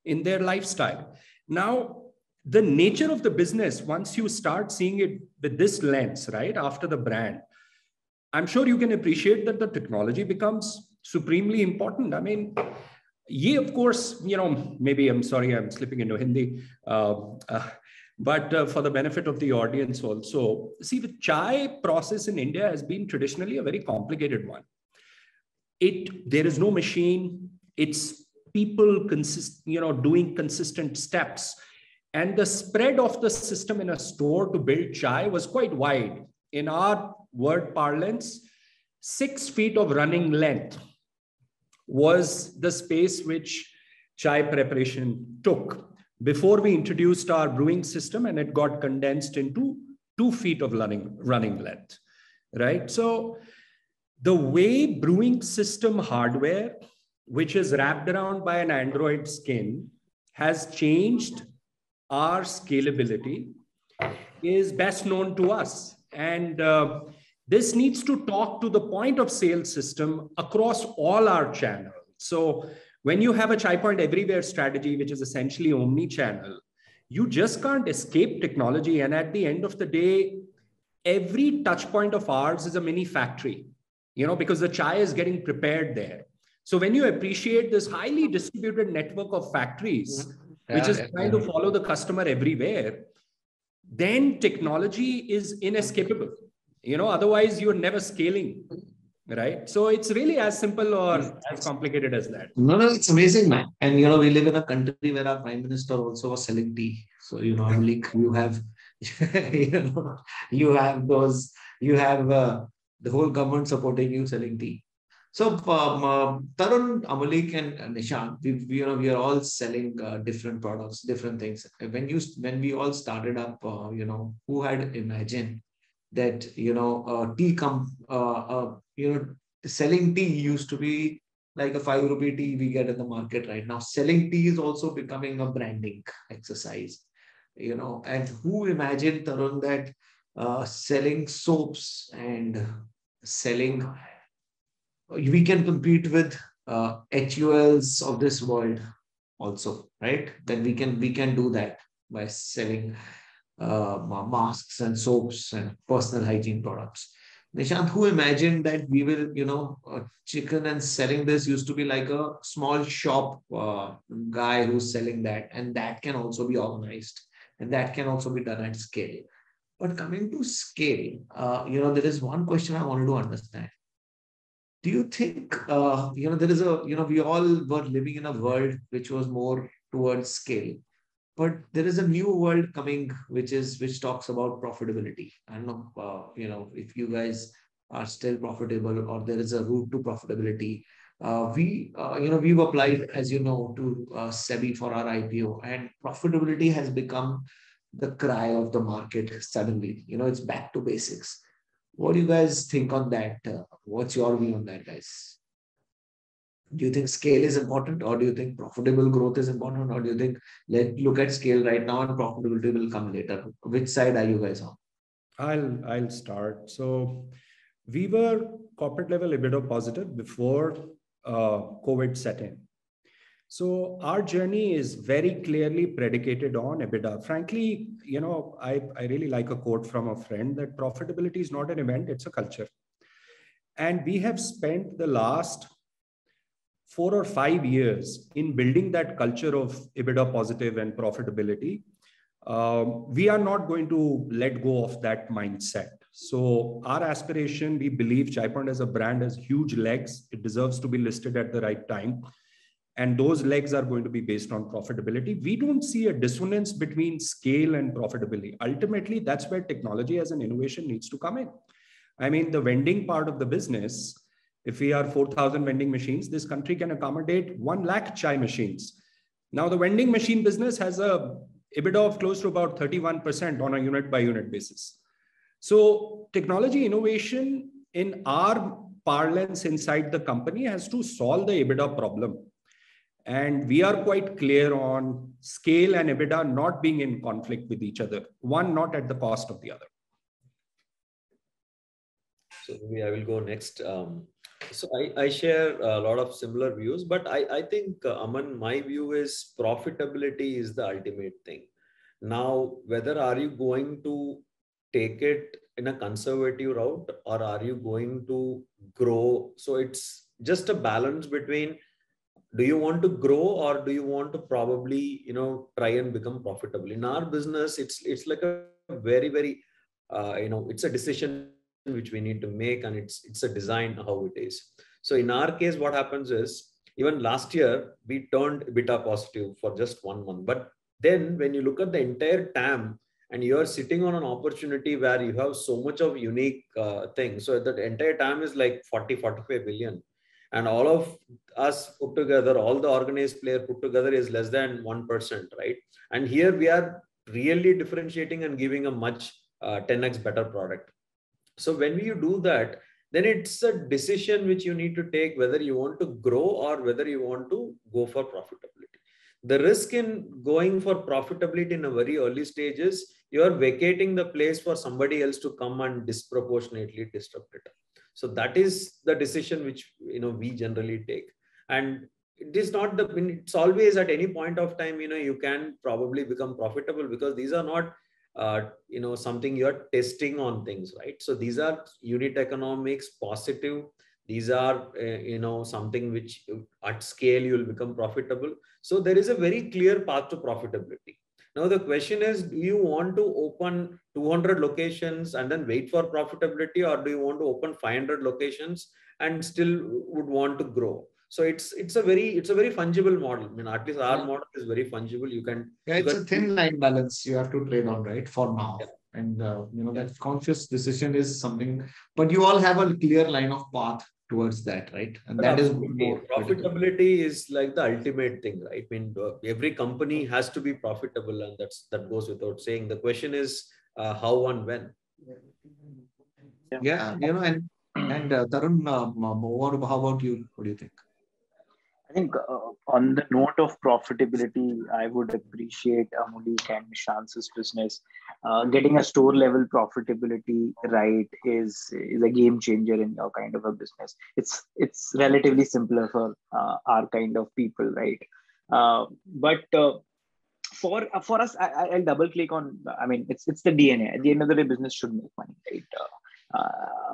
in their lifestyle. Now, the nature of the business, once you start seeing it with this lens, right, after the brand, I'm sure you can appreciate that the technology becomes supremely important. I mean, of course, maybe I'm sorry, I'm slipping into Hindi. But for the benefit of the audience also, see, the chai process in India has been traditionally a very complicated one. There is no machine. It's people doing consistent steps. And the spread of the system in a store to build chai was quite wide. In our word parlance, 6 feet of running length was the space which chai preparation took before we introduced our brewing system, and it got condensed into 2 feet of running length, right? So the way brewing system hardware, which is wrapped around by an Android skin, has changed our scalability is best known to us. And this needs to talk to the point of sale system across all our channels. So when you have a Chai Point Everywhere strategy, which is essentially omni-channel, you just can't escape technology. And at the end of the day, every touch point of ours is a mini factory, because the chai is getting prepared there. So when you appreciate this highly distributed network of factories, which is trying to follow the customer everywhere, then technology is inescapable. Otherwise you're never scaling. Right. So it's really as simple or as complicated as that. No, it's amazing, man. And, we live in a country where our prime minister also was selling tea. So, Amalik, you have, you have the whole government supporting you selling tea. So, Tarun, Amalik, and Nishant, we are all selling different products, different things. When we all started up, who had imagined that selling tea used to be like a 5 rupee tea we get in the market right now. Selling tea is also becoming a branding exercise, and who imagined, Tarun, that selling soaps and selling, we can compete with HULs of this world also, right? Then we can do that by selling masks and soaps and personal hygiene products. Nishant, who imagined that we will, chicken and selling this used to be like a small shop guy who's selling that, and that can also be organized and that can also be done at scale. But coming to scale, there is one question I wanted to understand. Do you think, there is we all were living in a world which was more towards scale. But there is a new world coming, which talks about profitability. I don't know, if you guys are still profitable or there is a route to profitability. We've applied, as you know, to SEBI for our IPO, and profitability has become the cry of the market suddenly. It's back to basics. What do you guys think on that? What's your view on that, guys? Do you think scale is important, or do you think profitable growth is important, or do you think let's look at scale right now and profitability will come later? Which side are you guys on? I'll start. So we were corporate level EBITDA positive before COVID set in. So our journey is very clearly predicated on EBITDA. Frankly, I really like a quote from a friend that profitability is not an event, it's a culture. And we have spent the last 4 or 5 years in building that culture of EBITDA positive and profitability. We are not going to let go of that mindset. So our aspiration, we believe Chai Point as a brand has huge legs. It deserves to be listed at the right time. And those legs are going to be based on profitability. We don't see a dissonance between scale and profitability. Ultimately, that's where technology as an innovation needs to come in. I mean, the vending part of the business, if we are 4,000 vending machines, this country can accommodate 1 lakh chai machines. Now, the vending machine business has a EBITDA of close to about 31% on a unit by unit basis. So technology innovation in our parlance inside the company has to solve the EBITDA problem. And we are quite clear on scale and EBITDA not being in conflict with each other, one not at the cost of the other. So maybe I will go next. So I share a lot of similar views, but I think, Aman, my view is profitability is the ultimate thing. Now, whether are you going to take it in a conservative route or are you going to grow? So it's just a balance between, do you want to grow or do you want to probably, try and become profitable? In our business, it's like a very, it's a decision which we need to make, and it's a design how it is. So in our case, what happens is, even last year, we turned EBITDA positive for just 1 month. But then when you look at the entire TAM, and you're sitting on an opportunity where you have so much of unique things. So the entire TAM is like 45 billion. And all of us put together, all the organized player put together is less than 1%, right? And here we are really differentiating and giving a much 10x better product. So when you do that, then it's a decision which you need to take whether you want to grow or whether you want to go for profitability. The risk in going for profitability in a very early stage is you're vacating the place for somebody else to come and disproportionately disrupt it. So that is the decision which we generally take. And it is not it's always at any point of time, you can probably become profitable, because these are not something you're testing on things, right? So these are unit economics, positive. These are, something which at scale you'll become profitable. So there is a very clear path to profitability. Now the question is, do you want to open 200 locations and then wait for profitability, or do you want to open 500 locations and still would want to grow? So it's a very fungible model. I mean, at least our model is very fungible. It's a thin line balance you have to trade on, right? For now. Yeah. And that conscious decision is something, but you all have a clear line of path towards that, right? And that is more profitability is like the ultimate thing, right? I mean, every company has to be profitable, and that goes without saying. The question is how and when. Yeah, and Tarun, how about you? What do you think? I think on the note of profitability, I would appreciate Amulik and Nishant's business. Getting a store level profitability right is a game changer in your kind of a business. It's relatively simpler for our kind of people, right? But for us, I'll double click on. I mean, it's the DNA. At the end of the day, business should make money, right?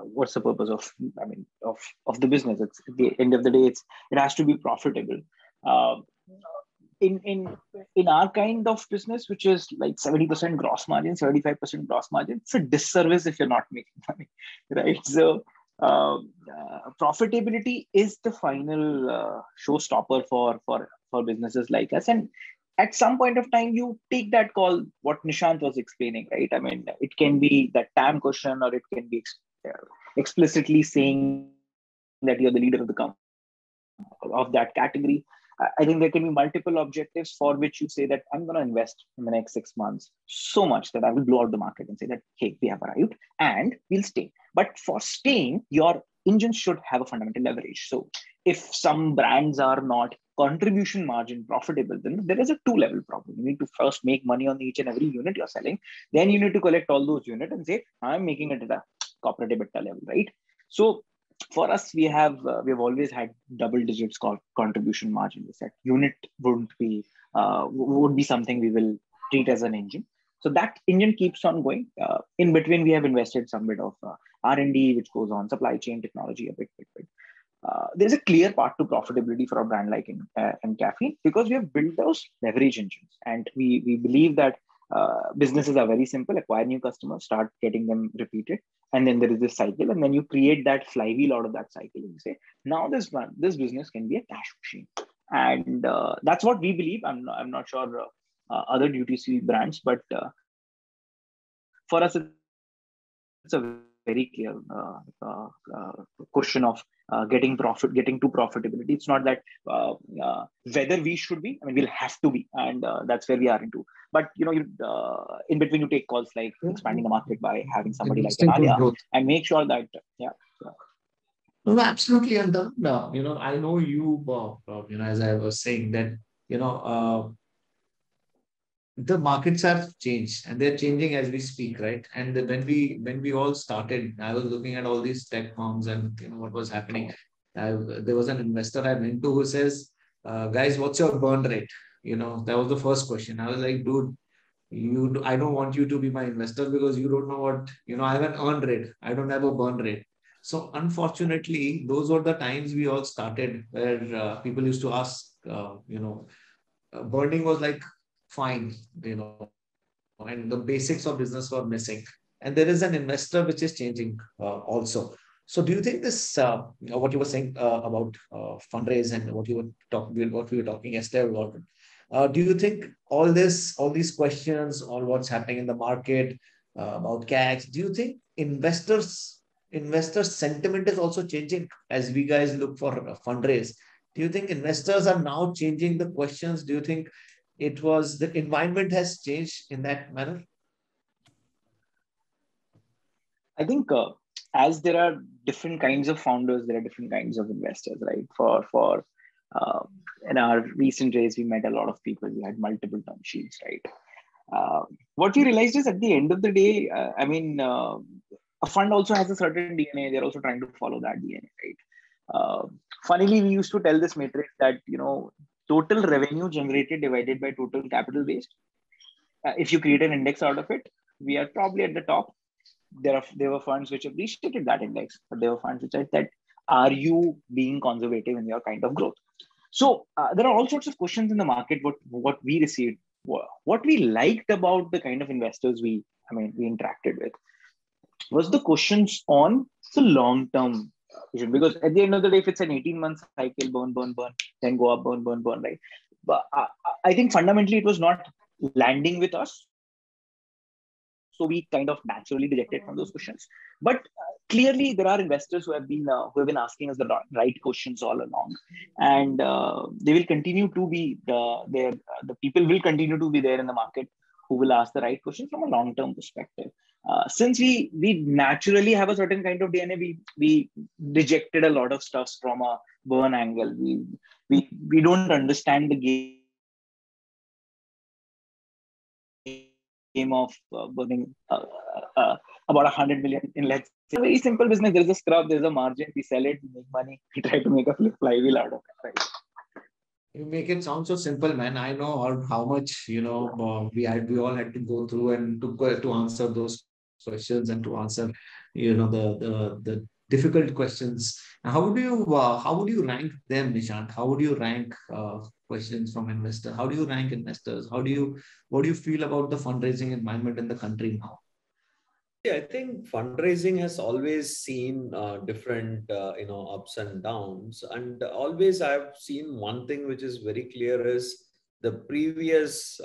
What's the purpose of the business? It's at the end of the day, it has to be profitable. In our kind of business, which is like 70% gross margin, 75% gross margin, it's a disservice if you're not making money, right? So profitability is the final showstopper for businesses like us. And at some point of time, you take that call, what Nishant was explaining, right? I mean, it can be that TAM question, or it can be explicitly saying that you're the leader of the company, of that category. I think there can be multiple objectives for which you say that I'm going to invest in the next 6 months so much that I will blow out the market and say that, hey, we have arrived and we'll stay. But for staying, your engine should have a fundamental leverage. So if some brands are not contribution margin profitable, then there is a 2-level problem. You need to first make money on each and every unit you're selling. Then you need to collect all those units and say, I'm making it at a corporate EBITDA level, right? So for us, we have always had double digits contribution margin. That unit would be something we will treat as an engine. So that engine keeps on going. In between, we have invested some bit of R&D, which goes on supply chain technology a bit. There's a clear path to profitability for a brand like MCaffeine, because we have built those leverage engines, and we believe that businesses are very simple: acquire new customers, start getting them repeated, and then there is this cycle, and then you create that flywheel out of that cycle. And you say, now this business can be a cash machine, and that's what we believe. I'm not sure other duty-free brands, but for us, it's a very clear question of getting to profitability. It's not that whether we should be, I mean, we'll have to be, and that's where we are into. But in between, you take calls like expanding the market by having somebody like an Alia, and make sure that No, absolutely. And I know you, as I was saying that, the markets have changed and they're changing as we speak, right? And when we all started, I was looking at all these tech firms and what was happening. There was an investor I went to who says, guys, what's your burn rate? That was the first question. I was like, dude, I don't want you to be my investor because you don't know what, I have an earn rate. I don't have a burn rate. So unfortunately, those were the times we all started where people used to ask, burning was like fine, and the basics of business were missing. And there is an investor which is changing also. So do you think this, what you were saying about fundraise and what we were talking yesterday about, do you think all these questions on what's happening in the market about cash, do you think investors sentiment is also changing as we guys look for a fundraise? Do you think investors are now changing the questions? Do you think the environment has changed in that manner? I think as there are different kinds of founders, there are different kinds of investors, right? For in our recent raise, we met a lot of people. We had multiple term sheets, right? What we realized is at the end of the day, a fund also has a certain DNA. They're also trying to follow that DNA, right? Funnily, we used to tell this matrix that, total revenue generated divided by total capital based. If you create an index out of it, we are probably at the top. There were funds which appreciated that index, but there were funds which said that, are you being conservative in your kind of growth? So there are all sorts of questions in the market. What we received, what we liked about the kind of investors we interacted with was the questions on the long term vision. Because at the end of the day, if it's an 18-month cycle, burn, then go up, burn, right? But I think fundamentally it was not landing with us. So we kind of naturally rejected from those questions. But clearly, there are investors who have been asking us the right questions all along, and they will continue to be there. The people will continue to be there in the market who will ask the right questions from a long-term perspective. Since we naturally have a certain kind of DNA, we rejected a lot of stuff from a burn angle. We don't understand the game of burning about 100 million in, let's say, a very simple business. There's a scrub, there's a margin, we sell it, we make money, we try to make a flywheel out of it, right? You make it sound so simple, man. I know how much we all had to go through and to answer those questions and to answer the difficult questions. How would you rank them, Nishant? How would you rank questions from investors? How do you rank investors? What do you feel about the fundraising environment in the country now? Yeah, I think fundraising has always seen different ups and downs, and always I've seen one thing which is very clear is the previous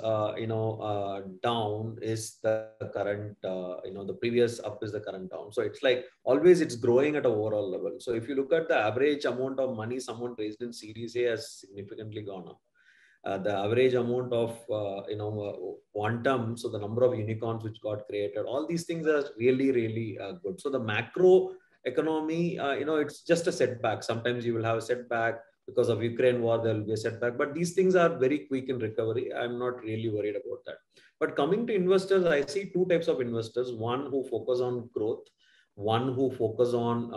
down is the current the previous up is the current down. So it's like always it's growing at an overall level. So if you look at the average amount of money someone raised in Series A has significantly gone up. The average amount of quantum, so the number of unicorns which got created, all these things are really, really good. So the macro economy, it's just a setback. Sometimes you will have a setback because of Ukraine war, there will be a setback, but these things are very quick in recovery. I'm not really worried about that. But coming to investors, I see two types of investors: one who focus on growth, one who focus on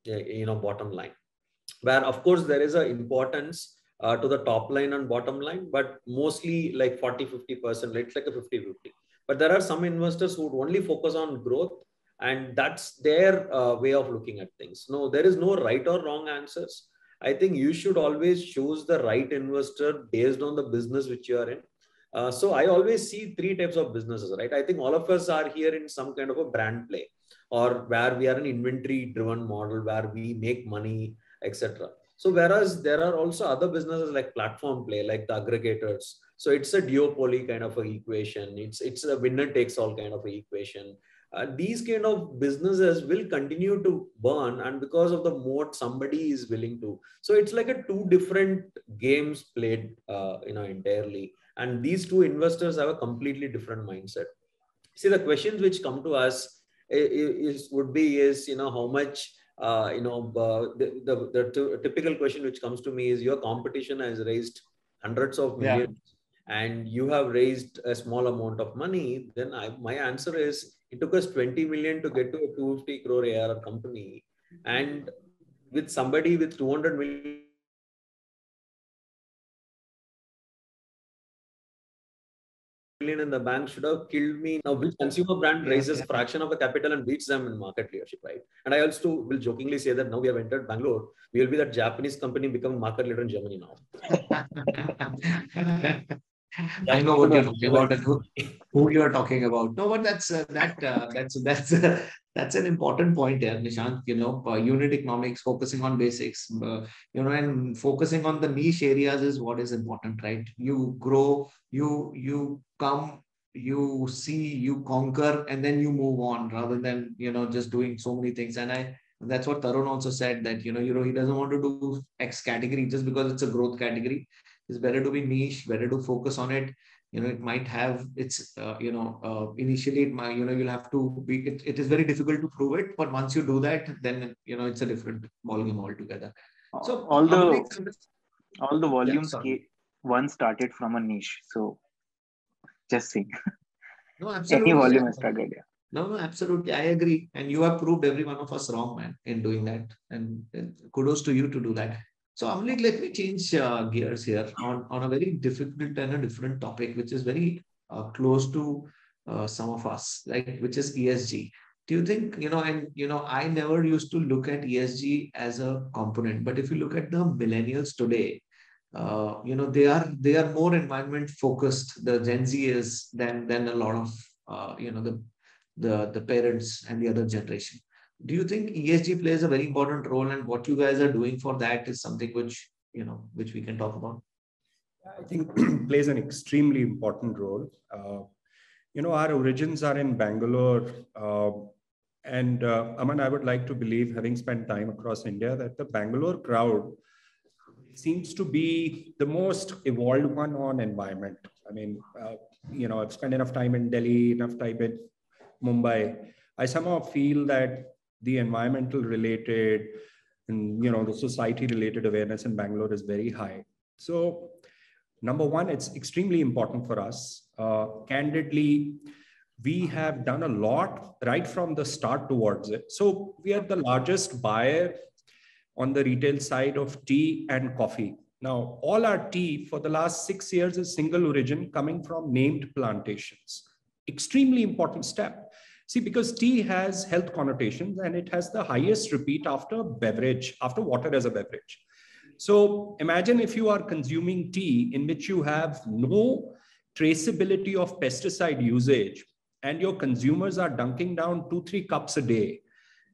bottom line, where of course there is an importance to the top line and bottom line, but mostly like 40-50%, it's like a 50-50. But there are some investors who would only focus on growth, and that's their way of looking at things. No, there is no right or wrong answers. I think you should always choose the right investor based on the business which you are in. So I always see three types of businesses, right? I think all of us are here in some kind of a brand play, or where we are an inventory driven model where we make money, etc. So whereas there are also other businesses like platform play, like the aggregators. So it's a duopoly kind of a equation. It's a winner takes all kind of a equation. These kind of businesses will continue to burn, and because of the moat, somebody is willing to. So it's like a two different games played, entirely. And these two investors have a completely different mindset. See, the questions which come to us would be how much the typical question which comes to me is, your competition has raised hundreds of millions and you have raised a small amount of money. Then my answer is, it took us 20 million to get to a 250 crore ARR company, and with somebody with 200 million in the bank should have killed me. Now, which consumer brand raises fraction of the capital and beats them in market leadership, right? And I also will jokingly say that now we have entered Bangalore, we will be that Japanese company becoming market leader in Germany now. I know what you're talking about and who you're talking about. No, but that's an important point here, Nishant. Unit economics, focusing on basics, and focusing on the niche areas is what is important, right? You grow, you come, you see, you conquer, and then you move on, rather than just doing so many things. And that's what Tarun also said, that he doesn't want to do X category just because it's a growth category. It's better to be niche, better to focus on it. It might have its, initially it might, you'll have to be, it is very difficult to prove it, but once you do that, then, it's a different ballgame altogether. So all the volumes once started from a niche. So just saying. No, absolutely. Any volume has started, yeah. No, absolutely. I agree. And you have proved every one of us wrong, man, in doing that. And kudos to you to do that. So, Amlik, let me change gears here on a very difficult and a different topic, which is very close to some of us, like, which is ESG. Do you think, I never used to look at ESG as a component, but if you look at the millennials today, they are more environment focused. The Gen Z is than a lot of, the parents and the other generation. Do you think ESG plays a very important role, and what you guys are doing for that is something which we can talk about? I think plays an extremely important role. Our origins are in Bangalore. Aman, I would like to believe, having spent time across India, that the Bangalore crowd seems to be the most evolved one on environment. I mean, I've spent enough time in Delhi, enough time in Mumbai. I somehow feel that the environmental related and, the society related awareness in Bangalore is very high. So number one, it's extremely important for us. Candidly, we have done a lot right from the start towards it. So we are the largest buyer on the retail side of tea and coffee. Now, all our tea for the last 6 years is single origin, coming from named plantations. Extremely important step. See, because tea has health connotations and it has the highest repeat after beverage, after water as a beverage. So imagine if you are consuming tea in which you have no traceability of pesticide usage, and your consumers are dunking down 2-3 cups a day,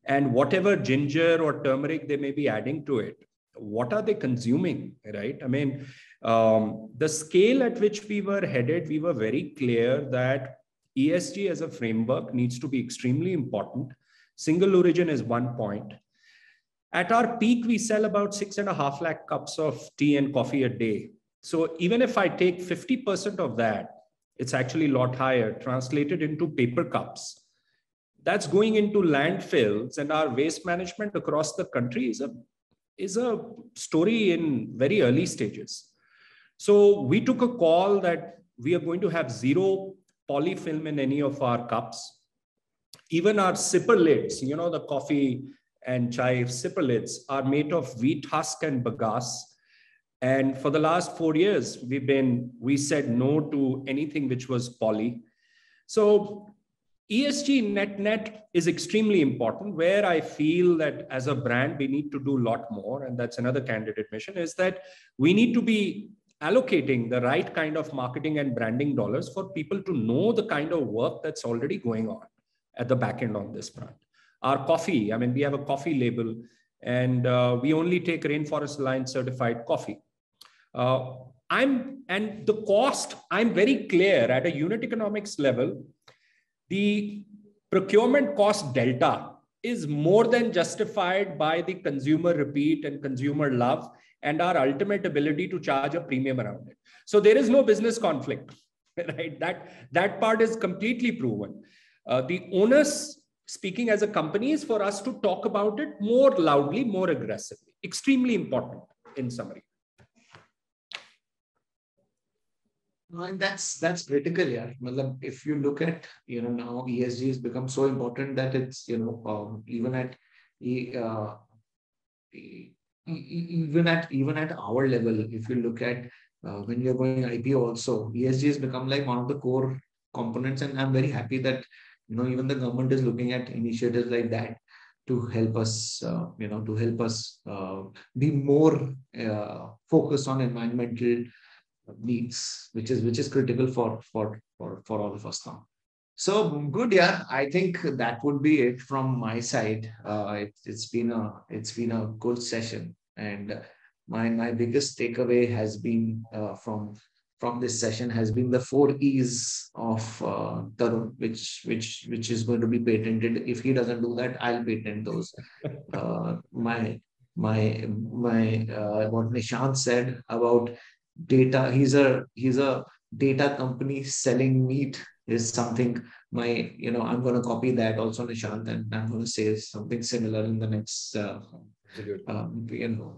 and whatever ginger or turmeric they may be adding to it, what are they consuming, right? I mean, the scale at which we were headed, we were very clear that ESG as a framework needs to be extremely important. Single origin is one point. At our peak, we sell about 6.5 lakh cups of tea and coffee a day. So even if I take 50% of that, it's actually a lot higher, translated into paper cups. That's going into landfills, and our waste management across the country is a story in very early stages. So we took a call that we are going to have zero polyfilm in any of our cups. Even our sipper lids, the coffee and chai sipper lids, are made of wheat husk and bagasse. And for the last 4 years, we said no to anything which was poly. So ESG net is extremely important. Where I feel that as a brand, we need to do a lot more, and that's another candid admission, is that we need to be allocating the right kind of marketing and branding dollars for people to know the kind of work that's already going on at the back end on this front. Our coffee, I mean, we have a coffee label, and we only take Rainforest Alliance certified coffee. And the cost, I'm very clear at a unit economics level, the procurement cost delta is more than justified by the consumer repeat and consumer love and our ultimate ability to charge a premium around it. So there is no business conflict, right? That part is completely proven. The onus, speaking as a company, is for us to talk about it more loudly, more aggressively. Extremely important in summary. And that's critical, yeah. If you look at, now ESG has become so important that it's, even at even at our level, if you look at when you're going IPO also, ESG has become like one of the core components. And I'm very happy that, even the government is looking at initiatives like that to help us, be more focused on environmental needs, which is critical for all of us now. So good, yeah. I think that would be it from my side. It's been a good session, and my biggest takeaway has been from this session has been the 4 E's of Tarun, which is going to be patented. If he doesn't do that, I'll patent those. My what Nishant said about data. He's a data company selling meat is something I'm going to copy that also, Nishant, and I'm going to say something similar in the next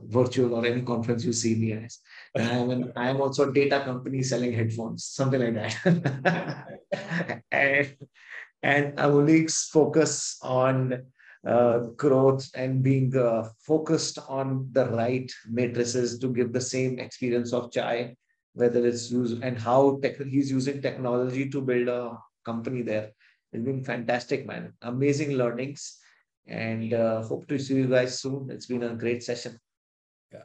virtual or any conference you see me as. And I am also a data company selling headphones, something like that. and I only focus on growth and being focused on the right matrices to give the same experience of chai, whether it's used and how he's using technology to build a company there. It's been fantastic, man. Amazing learnings, and hope to see you guys soon. It's been a great session. Yeah,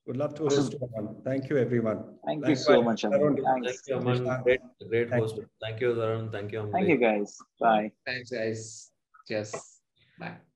would love to host you, Aman. Thank you, everyone. Thank you so much, Aman. Thank you, Aman. Great host. Thank you, Tarun. Thank you, Aman. Thank you, guys. Bye. Thanks, guys. Cheers. Bye.